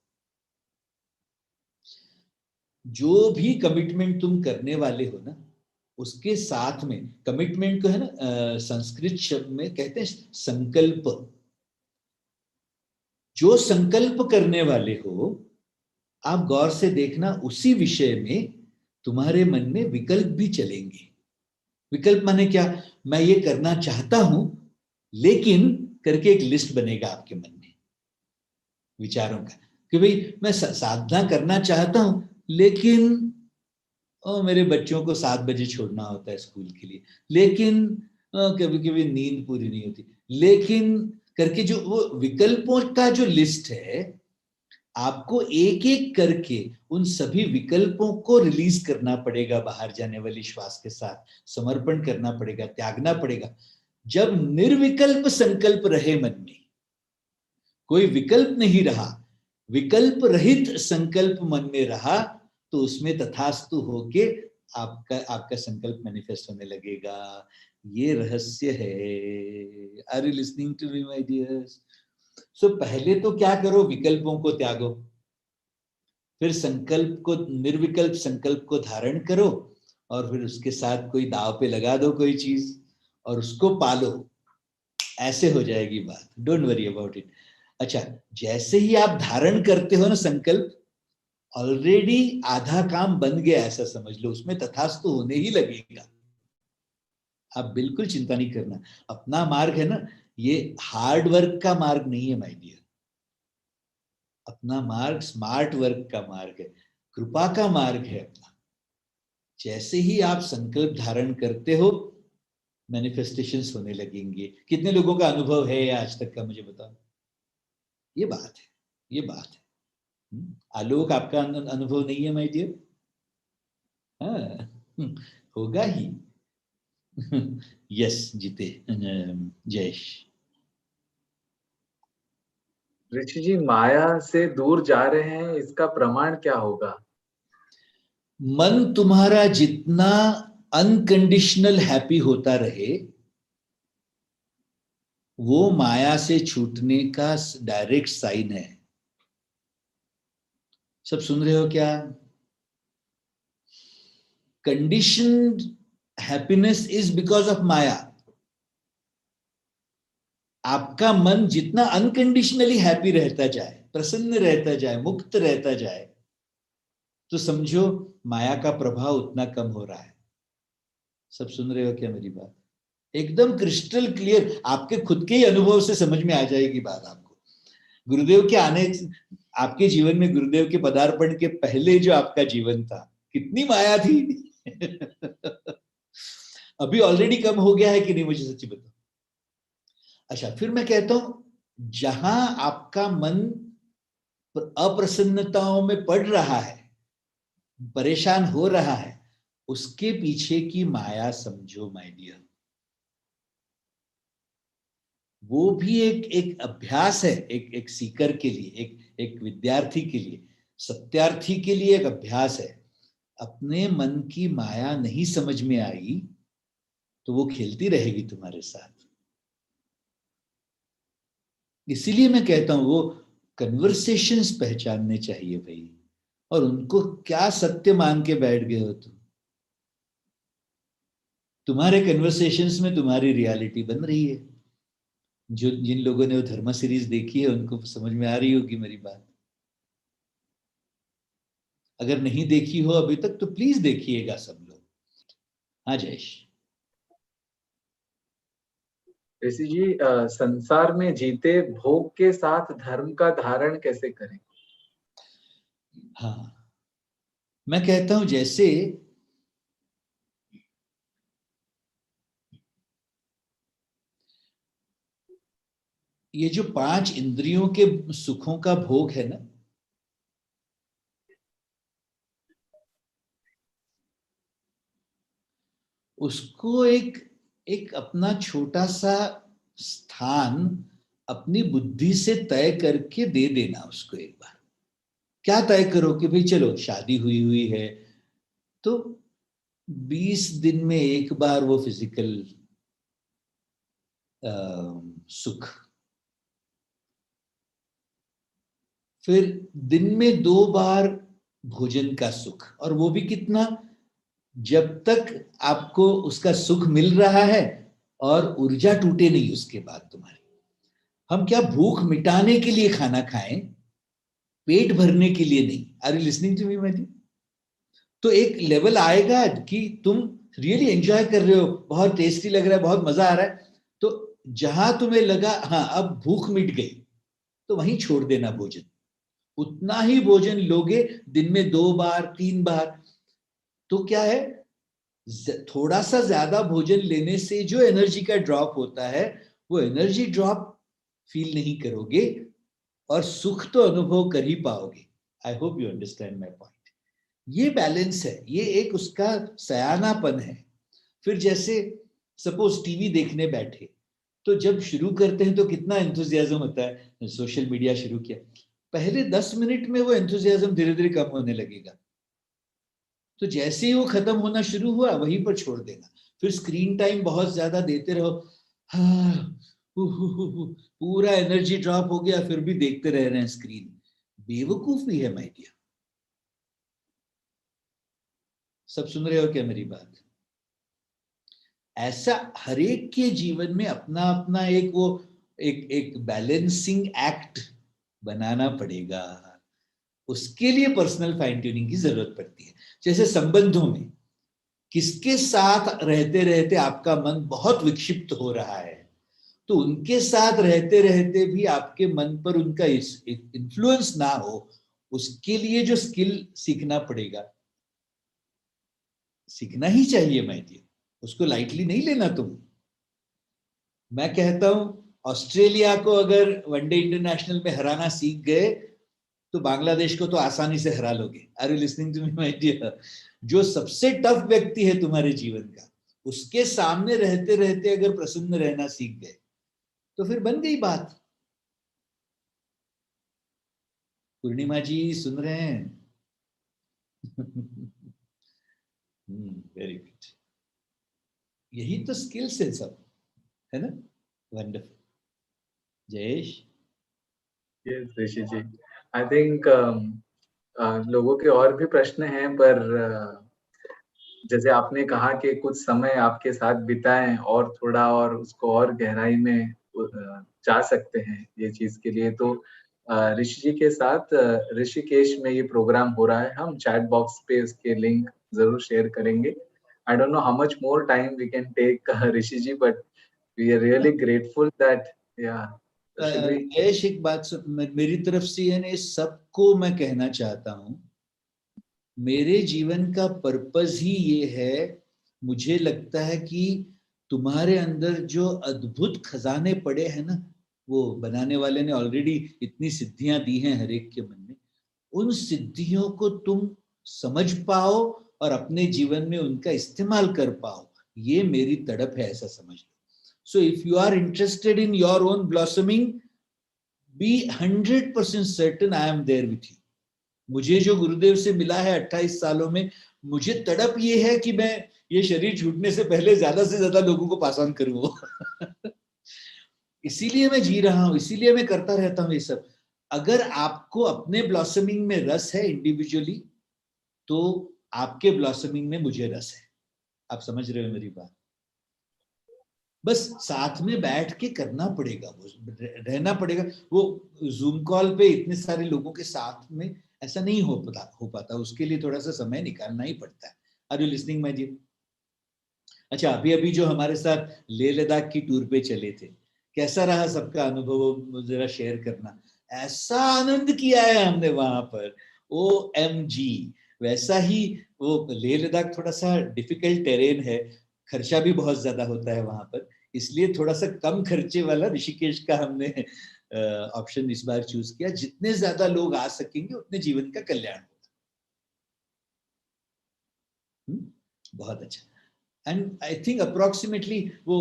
जो भी कमिटमेंट तुम करने वाले हो ना, उसके साथ में कमिटमेंट को है ना संस्कृत शब्द में कहते हैं संकल्प। जो संकल्प करने वाले हो, आप गौर से देखना उसी विषय में तुम्हारे मन में विकल्प भी चलेंगे। विकल्प माने क्या? मैं ये करना चाहता हूं लेकिन करके एक लिस्ट बनेगा आपके मन में विचारों का, कि भाई मैं साधना करना चाहता हूं लेकिन मेरे बच्चों को 7 बजे छोड़ना होता है स्कूल के लिए, लेकिन कभी कभी नींद पूरी नहीं होती, लेकिन करके जो वो विकल्पों का जो लिस्ट है, आपको एक एक करके उन सभी विकल्पों को रिलीज करना पड़ेगा। बाहर जाने वाली श्वास के साथ समर्पण करना पड़ेगा, त्यागना पड़ेगा। जब निर्विकल्प संकल्प रहे मन में, कोई विकल्प नहीं रहा, विकल्प रहित संकल्प मन में रहा, तो उसमें तथास्तु होके आपका संकल्प मैनिफेस्ट होने लगेगा। ये रहस्य है। Are you listening to me my dears? So पहले तो क्या करो, विकल्पों को त्यागो, फिर संकल्प को, निर्विकल्प संकल्प को धारण करो, और फिर उसके साथ कोई दाव पे लगा दो कोई चीज और उसको पालो। ऐसे हो जाएगी बात, डोंट वरी अबाउट इट। अच्छा, जैसे ही आप धारण करते हो ना संकल्प, ऑलरेडी आधा काम बन गया ऐसा समझ लो, उसमें तथास्तु होने ही लगेगा। आप बिल्कुल चिंता नहीं करना। अपना मार्ग है ना, ये हार्ड वर्क का मार्ग नहीं है माय डियर। अपना मार्ग स्मार्ट वर्क का मार्ग है, कृपा का मार्ग है अपना। जैसे ही आप संकल्प धारण करते हो, मैनिफेस्टेशंस होने लगेंगे। कितने लोगों का अनुभव है आज तक का, मुझे बताओ। ये बात है, ये बात है। आलोक, आपका अनुभव नहीं है माय डियर? हाँ, होगा ही। यस जीते। जयेश। ऋषि जी, माया से दूर जा रहे हैं, इसका प्रमाण क्या होगा? मन तुम्हारा जितना अनकंडीशनल हैप्पी होता रहे, वो माया से छूटने का डायरेक्ट साइन है। सब सुन रहे हो क्या? Conditioned happiness is because of माया। आपका मन जितना अनकंडीशनली हैप्पी रहता जाए, प्रसन्न रहता जाए, मुक्त रहता जाए, तो समझो माया का प्रभाव उतना कम हो रहा है। सब सुन रहे हो क्या मेरी बात? एकदम क्रिस्टल क्लियर, आपके खुद के ही अनुभव से समझ में आ जाएगी बात आपको। गुरुदेव के आने, आपके जीवन में गुरुदेव के पदार्पण के पहले जो आपका जीवन था, कितनी माया थी। अभी ऑलरेडी कम हो गया है कि नहीं, मुझे सच्ची बताओ। अच्छा, फिर मैं कहता हूं, जहां आपका मन अप्रसन्नताओं में पड़ रहा है, परेशान हो रहा है, उसके पीछे की माया समझो माय डियर। वो भी एक अभ्यास है, एक सीकर के लिए, एक विद्यार्थी के लिए, सत्यार्थी के लिए एक अभ्यास है। अपने मन की माया नहीं समझ में आई तो वो खेलती रहेगी तुम्हारे साथ। इसीलिए मैं कहता हूं वो कन्वर्सेशंस पहचानने चाहिए भाई। और उनको क्या सत्य मान के बैठ गए हो तुम? तुम्हारे कन्वर्सेशंस में तुम्हारी रियलिटी बन रही है। जो जिन लोगों ने वो धर्मा सीरीज देखी है उनको समझ में आ रही होगी मेरी बात। अगर नहीं देखी हो अभी तक तो प्लीज देखिएगा सब लोग। हाँ जयेश। ऋषि जी, संसार में जीते भोग के साथ धर्म का धारण कैसे करें? हाँ, मैं कहता हूं जैसे ये जो 5 इंद्रियों के सुखों का भोग है ना, उसको एक एक अपना छोटा सा स्थान अपनी बुद्धि से तय करके दे देना उसको एक बार। क्या तय करो कि भाई चलो शादी हुई हुई है तो 20 दिन में एक बार वो फिजिकल सुख, फिर दिन में 2 बार भोजन का सुख, और वो भी कितना, जब तक आपको उसका सुख मिल रहा है और ऊर्जा टूटे नहीं उसके बाद तुम्हारी। हम क्या भूख मिटाने के लिए खाना खाएं, पेट भरने के लिए नहीं। Are you listening to me Matthew? तो एक लेवल आएगा कि तुम रियली एंजॉय कर रहे हो, बहुत टेस्टी लग रहा है, बहुत मजा आ रहा है, तो जहां तुम्हें लगा हाँ अब भूख मिट गई तो वहीं छोड़ देना भोजन। उतना ही भोजन लोगे, दिन में 2 बार 3 बार। तो क्या है, थोड़ा सा ज्यादा भोजन लेने से जो एनर्जी का ड्रॉप होता है वो एनर्जी ड्रॉप फील नहीं करोगे और सुख तो अनुभव कर ही पाओगे। आई hope you understand my point. ये बैलेंस है, ये एक उसका सयानापन है। फिर जैसे सपोज टीवी देखने बैठे, तो जब शुरू करते हैं तो कितना एंथुजियाज्म होता है, सोशल मीडिया शुरू किया, पहले 10 मिनट में वो एंथुजियाज्म धीरे धीरे कम होने लगेगा। तो जैसे ही वो खत्म होना शुरू हुआ वहीं पर छोड़ देना। फिर स्क्रीन टाइम बहुत ज्यादा देते रहो, हाँ, पूरा एनर्जी ड्रॉप हो गया, फिर भी देखते रह रहे हैं स्क्रीन। बेवकूफी है माय डियर। सब सुन रहे हो क्या मेरी बात? ऐसा हरेक के जीवन में अपना अपना एक वो एक एक बैलेंसिंग एक्ट बनाना पड़ेगा। उसके लिए पर्सनल फाइन ट्यूनिंग की जरूरत पड़ती है। जैसे संबंधों में किसके साथ रहते रहते आपका मन बहुत विक्षिप्त हो रहा है, तो उनके साथ रहते रहते भी आपके मन पर उनका इन्फ्लुएंस ना हो, उसके लिए जो स्किल सीखना पड़ेगा, सीखना ही चाहिए। मैं उसको लाइटली नहीं लेना तुम। मैं कहता हूं ऑस्ट्रेलिया को अगर वनडे इंटरनेशनल में हराना सीख गए तो बांग्लादेश को तो आसानी से हरा लोगे। Are you listening to me my dear? जो सबसे टफ व्यक्ति है तुम्हारे जीवन का, उसके सामने रहते रहते अगर प्रसन्न रहना सीख गए तो फिर बन गई बात। पूर्णिमा जी सुन रहे हैं? Very good. यही तो स्किल्स है सब, है ना? Wonderful. Jayesh. Yes Rishi ji, I think लोगों के और भी प्रश्न हैं, पर जैसे आपने कहा कि कुछ समय आपके साथ बिताएं और थोड़ा और उसको और गहराई में जा सकते हैं ये चीज के लिए, तो ऋषि जी के साथ ऋषिकेश में ये प्रोग्राम हो रहा है. हम चैट बॉक्स पे उसके लिंक जरूर शेयर करेंगे. I don't know how much more time we can take, Rishi ji, but we are really grateful that, yeah. Should we? Jayesh, एक बात मेरी तरफ से यानी सबको मैं कहना चाहता हूँ, मेरे जीवन का पर्पस ही ये है, मुझे लगता है कि तुम्हारे अंदर जो अद्भुत खजाने पड़े हैं ना, वो बनाने वाले ने ऑलरेडी इतनी सिद्धियां दी हैं हर एक के मन में, उन सिद्धियों को तुम समझ पाओ और अपने जीवन में उनका इस्तेमाल कर पाओ, ये मेरी तड़प है, ऐसा समझ लो. So if you are interested in your own blossoming, be 100% certain I am there with you. मुझे जो गुरुदेव से मिला है 28 सालों में, मुझे तड़प ये है कि मैं ये शरीर छूटने से पहले ज्यादा से ज्यादा लोगों को पास ऑन करूं. इसीलिए मैं जी रहा हूं, इसीलिए मैं करता रहता हूं ये सब. अगर आपको अपने ब्लॉसमिंग में रस है इंडिविजुअली, तो आपके ब्लॉसमिंग में मुझे रस है. आप समझ रहे हो मेरी बात? बस साथ में बैठ के करना पड़ेगा, वो रहना पड़ेगा. वो जूम कॉल पे इतने सारे लोगों के साथ में ऐसा नहीं हो पाता. उसके लिए थोड़ा सा समय निकालना ही पड़ता है. Are you listening my dear? अच्छा, अभी अभी जो हमारे साथ लेह लद्दाख की टूर पे चले थे, कैसा रहा सबका अनुभव, जरा शेयर करना. ऐसा आनंद किया है हमने वहां पर, OMG. वैसा ही वो लेह लद्दाख थोड़ा सा डिफिकल्ट टेरेन है, खर्चा भी बहुत ज्यादा होता है वहां पर, इसलिए थोड़ा सा कम खर्चे वाला ऋषिकेश का हमने ऑप्शन इस बार चूज किया. जितने ज्यादा लोग आ सकेंगे उतने जीवन का कल्याण होगा. बहुत अच्छा. एंड आई थिंक अप्रोक्सीमेटली वो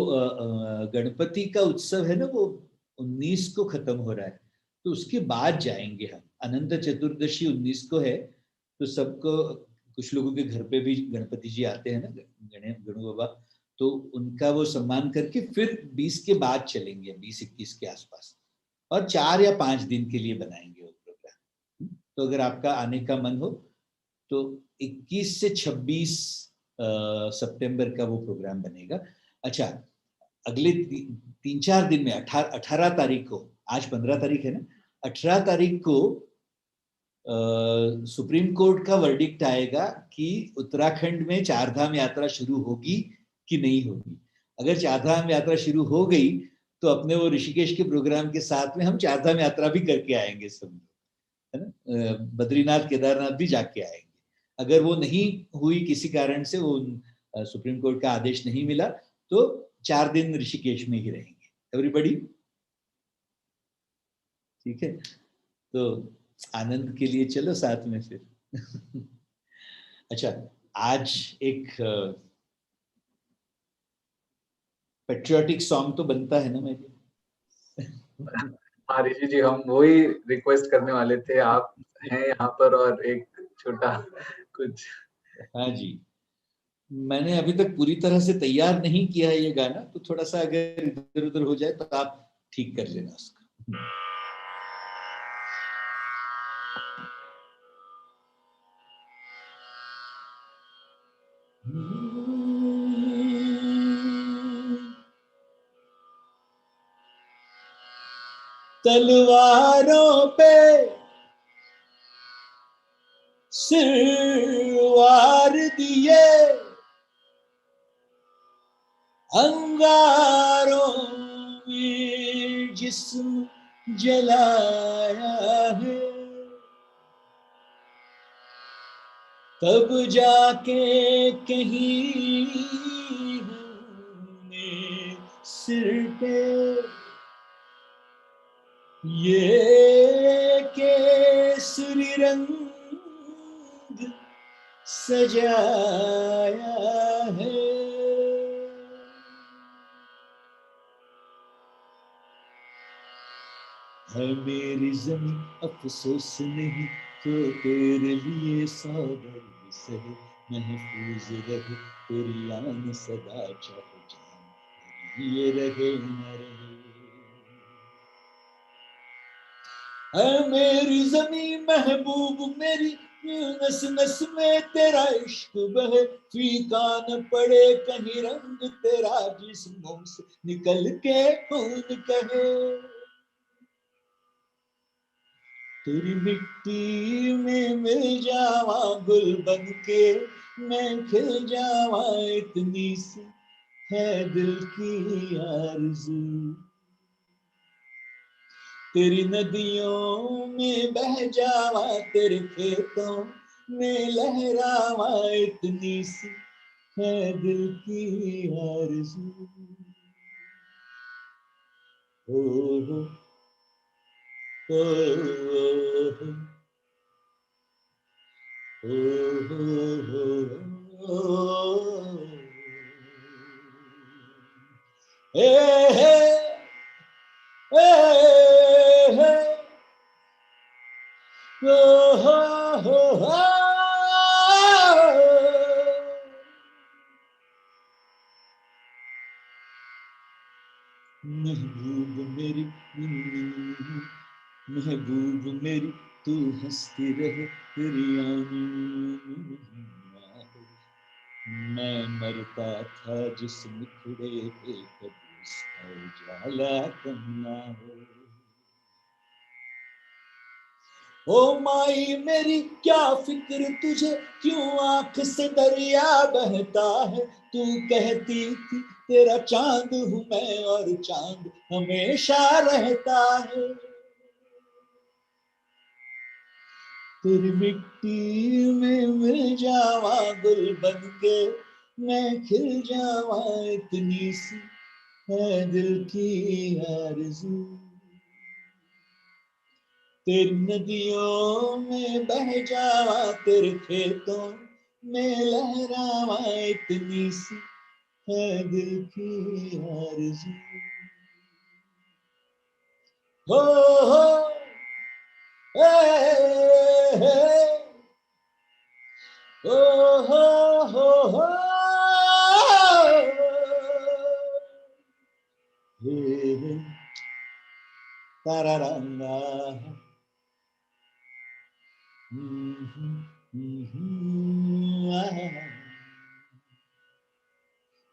गणपति का उत्सव है ना, वो 19 को खत्म हो रहा है, तो उसके बाद जाएंगे हम. अनंत चतुर्दशी 19 को है, तो सबको, कुछ लोगों के घर पे भी गणपति जी आते हैं ना, गणु बाबा, तो उनका वो सम्मान करके फिर 20 के बाद चलेंगे, 20-21 के आसपास, और 4 या 5 दिन के लिए बनाएंगे वो प्रोग्राम. तो अगर आपका आने का मन हो तो 21 से 26 सितंबर का वो प्रोग्राम बनेगा. अच्छा, अगले 3-4 दिन में 18 तारीख को, आज 15 तारीख है ना, 18 तारीख को सुप्रीम कोर्ट का वर्डिक्ट आएगा कि उत्तराखंड में चारधाम यात्रा शुरू होगी कि नहीं होगी. अगर चारधाम यात्रा शुरू हो गई तो अपने वो ऋषिकेश के प्रोग्राम के साथ में हम चारधाम यात्रा भी करके आएंगे सब, है ना, बद्रीनाथ केदारनाथ भी जाके आएंगे. अगर वो नहीं हुई किसी कारण से, वो सुप्रीम कोर्ट का आदेश नहीं मिला, तो 4 दिन ऋषिकेश में ही रहेंगे. एवरीबॉडी ठीक है? तो आनंद के लिए चलो साथ में फिर. अच्छा, आज एक पेट्रियोटिक सॉन्ग तो बनता है ना मेरे. हाँ ऋषि जी, हम वही रिक्वेस्ट करने वाले थे. आप हैं यहाँ पर और एक छोटा कुछ. हाँ जी, मैंने अभी तक पूरी तरह से तैयार नहीं किया है ये गाना, तो थोड़ा सा अगर इधर उधर हो जाए तो आप ठीक कर लेना उसका. तलवारों पे सिर वार दिए, अंगारों में जिस्म जलाया है, तब जाके कहीं हमने सिर पे ये केसरी रंग सजाया है. है मेरी ज़मीं अफसोस नहीं तो तेरे लिए सौदर्द सहे, महफूज रहे तेरी आन सदा, चाहे जान तेरी ये रहे न रहे. है मेरी ज़मीं महबूब मेरी, नस नस में तेरा इश्क बहे, फीका न पड़े कहीं रंग तेरा, जिस्मों से निकल के खून कहे. तेरी मिट्टी में मिल जावा गुल बन के, मैं खिल जावा, इतनी सी है दिल की आरज़ू। तेरी नदियों में बह जावा, तेरे खेतों में लहरावा, इतनी सी है दिल की आरज़ू। ओ हो ओ हो ओ हे हे हे ओ हो महबूब मेरी, महबूब मेरी, तू हंसती रहे तेरी आनी। मैं मरता था जिस मुखड़े पे, कभी उसका उजाला कम ना हो। ओ माई मेरी क्या फिक्र तुझे, क्यों आंख से दरिया बहता है। तू कहती थी तेरा चांद हूं मैं, और चांद हमेशा रहता है। तेरी मिट्टी में मिल जावा गुल बन के, मैं खिल जावा, इतनी सी है दिल की आरज़ू। तेरी नदियों में बह जावा, तेरे खेतों में लहरावा, इतनी सी है दिल की आरज़ू। हो ए ओ हो हे तारारंगा।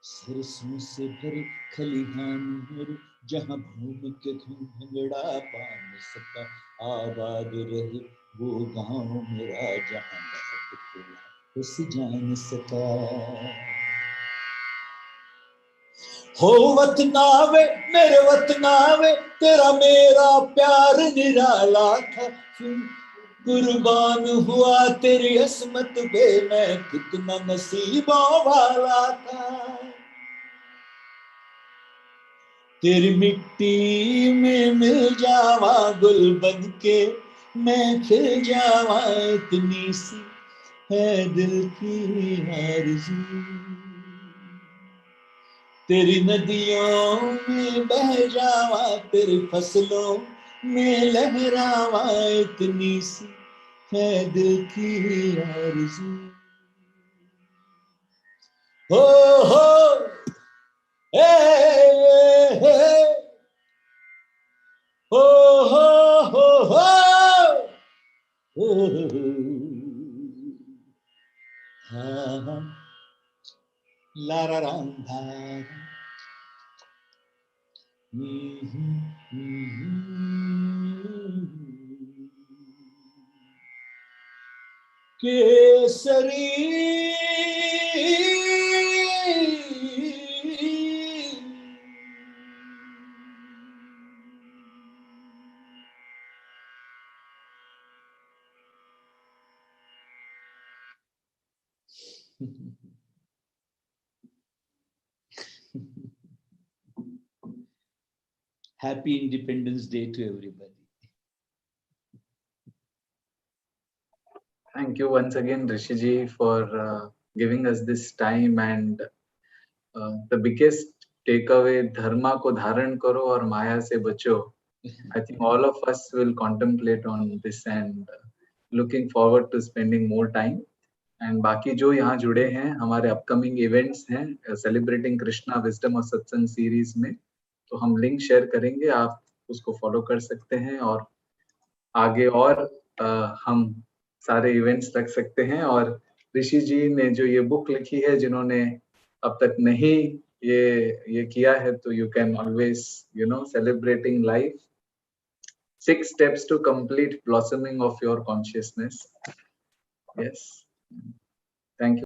सरसों से भरे खलिहान मेरे, जहाँ घूम के घूंघड़ा पा न सका। आबाद रहे वो गांव मेरा, जहाँ बहुत खुला उस जान सका। हो वतनावे मेरे वतनावे, तेरा मेरा प्यार निराला था। कुर्बान हुआ तेरी असमत पे, मैं कितना नसीबों वाला था। तेरी मिट्टी में मिल जावा गुल बन के, मैं खिल जावा, इतनी सी है दिल की आरज़ू। तेरी नदियों में बह जावा, तेरी फसलों में लहरावा, इतनी सी है दिल की आरज़ू। हो हे हो हो हा ला रा रा धा। Kesari Happy Independence Day to everybody. Thank you once again, Rishiji, for giving us this time. And the biggest takeaway, dharma ko dharan karo aur maya se bacho. I think all of us will contemplate on this and looking forward to spending more time. And बाकी जो यहाँ जुड़े हैं, हमारे upcoming events हैं celebrating Krishna wisdom और सत्संग series में, तो हम लिंक शेयर करेंगे, आप उसको फॉलो कर सकते हैं और आगे और हम सारे इवेंट्स रख सकते हैं। और ऋषि जी ने जो ये बुक लिखी है, जिन्होंने अब तक नहीं ये किया है, तो you can always celebrating life, 6 steps to complete blossoming of your consciousness. Yes. Thank you.